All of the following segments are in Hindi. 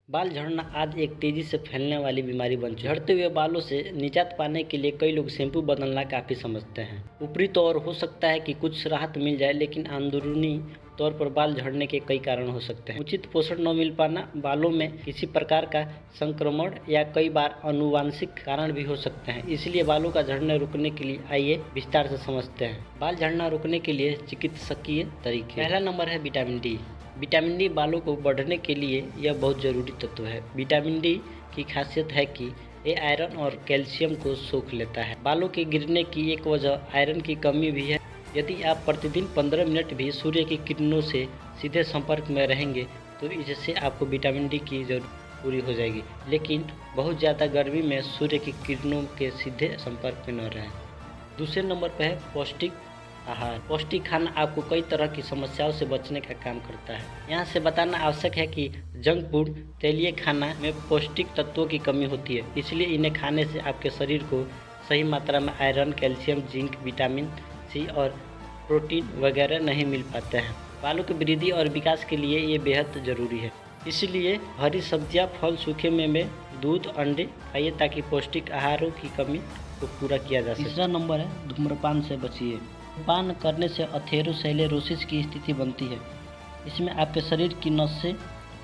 बाल झड़ना आज एक तेजी से फैलने वाली बीमारी बन चुकी है। झड़ते हुए बालों से निजात पाने के लिए कई लोग शैम्पू बदलना काफ़ी समझते हैं। ऊपरी तौर हो सकता है कि कुछ राहत मिल जाए, लेकिन अंदरूनी तौर पर बाल झड़ने के कई कारण हो सकते हैं। उचित पोषण न मिल पाना, बालों में किसी प्रकार का संक्रमण या कई बार आनुवांशिक कारण भी हो सकते हैं। इसलिए बालों का झड़ने रोकने के लिए आइए विस्तार से समझते हैं। बाल झड़ना रोकने के लिए चिकित्सकीय तरीके। पहला नंबर है विटामिन डी। विटामिन डी बालों को बढ़ने के लिए यह बहुत ज़रूरी तत्व है। विटामिन डी की खासियत है कि ये आयरन और कैल्शियम को सोख लेता है। बालों के गिरने की एक वजह आयरन की कमी भी है। यदि आप प्रतिदिन 15 मिनट भी सूर्य की किरणों से सीधे संपर्क में रहेंगे तो इससे आपको विटामिन डी की जरूरत पूरी हो जाएगी, लेकिन बहुत ज़्यादा गर्मी में सूर्य की किरणों के सीधे संपर्क में न रहें। दूसरे नंबर पर है पौष्टिक आहार। पौष्टिक खाना आपको कई तरह की समस्याओं से बचने का काम करता है। यहाँ से बताना आवश्यक है कि जंक फूड, तेलीय खाना में पौष्टिक तत्वों की कमी होती है, इसलिए इन्हें खाने से आपके शरीर को सही मात्रा में iron, calcium, zinc, vitamin C और प्रोटीन वगैरह नहीं मिल पाते हैं। बालों की वृद्धि और विकास के लिए ये बेहद ज़रूरी है। इसलिए हरी सब्जियाँ, फल, सूखे मेवे, दूध, अंडे खाइए ताकि पौष्टिक आहारों की कमी को पूरा किया जा सके। तीसरा नंबर है धूम्रपान से बचिए। धूम्रपान करने से अथेरोस्क्लेरोसिस की स्थिति बनती है। इसमें आपके शरीर की नसें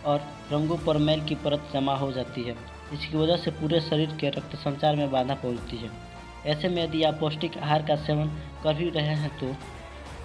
और रंगों पर मैल की परत जमा हो जाती है। इसकी वजह से पूरे शरीर के रक्त संचार में बाधा पहुंचती है। ऐसे में यदि आप पौष्टिक आहार का सेवन कर भी रहे हैं तो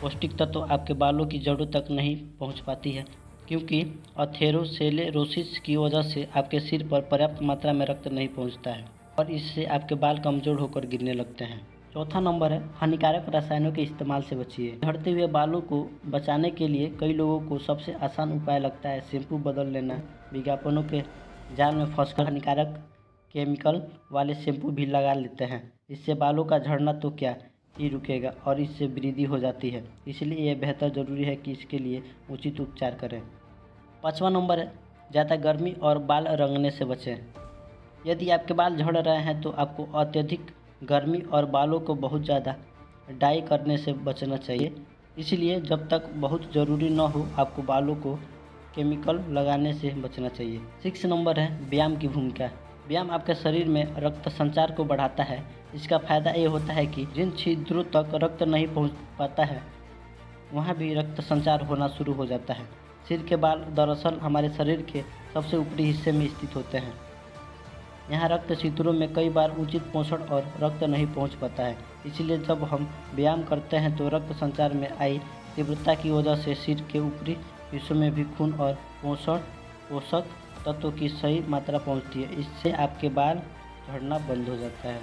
पौष्टिक तत्व आपके बालों की जड़ों तक नहीं पहुंच पाती है, क्योंकि अथेरोस्क्लेरोसिस की वजह से आपके सिर पर पर्याप्त मात्रा में रक्त नहीं पहुंचता है और इससे आपके बाल कमज़ोर होकर गिरने लगते हैं। चौथा नंबर है हानिकारक रसायनों के इस्तेमाल से बचिए। झड़ते हुए बालों को बचाने के लिए कई लोगों को सबसे आसान उपाय लगता है शैम्पू बदल लेना। विज्ञापनों के जाल में फंसकर हानिकारक केमिकल वाले शैम्पू भी लगा लेते हैं। इससे बालों का झड़ना तो क्या ही रुकेगा और इससे वृद्धि हो जाती है। इसलिए यह बेहतर ज़रूरी है कि इसके लिए उचित उपचार करें। पाँचवा नंबर है ज़्यादा गर्मी और बाल रंगने से बचें। यदि आपके बाल झड़ रहे हैं तो आपको अत्यधिक गर्मी और बालों को बहुत ज़्यादा डाई करने से बचना चाहिए। इसलिए जब तक बहुत ज़रूरी न हो आपको बालों को केमिकल लगाने से बचना चाहिए। 6 नंबर है व्यायाम की भूमिका। व्यायाम आपके शरीर में रक्त संचार को बढ़ाता है। इसका फ़ायदा ये होता है कि जिन छिद्रों तक रक्त नहीं पहुंच पाता है वहां भी रक्त संचार होना शुरू हो जाता है। सिर के बाल दरअसल हमारे शरीर के सबसे ऊपरी हिस्से में स्थित होते हैं। यहाँ रक्त छिद्रों में कई बार उचित पोषण और रक्त नहीं पहुंच पाता है। इसलिए जब हम व्यायाम करते हैं तो रक्त संचार में आई तीव्रता की वजह से सिर के ऊपरी हिस्सों में भी खून और पोषक तत्वों की सही मात्रा पहुंचती है। इससे आपके बाल झड़ना बंद हो जाता है।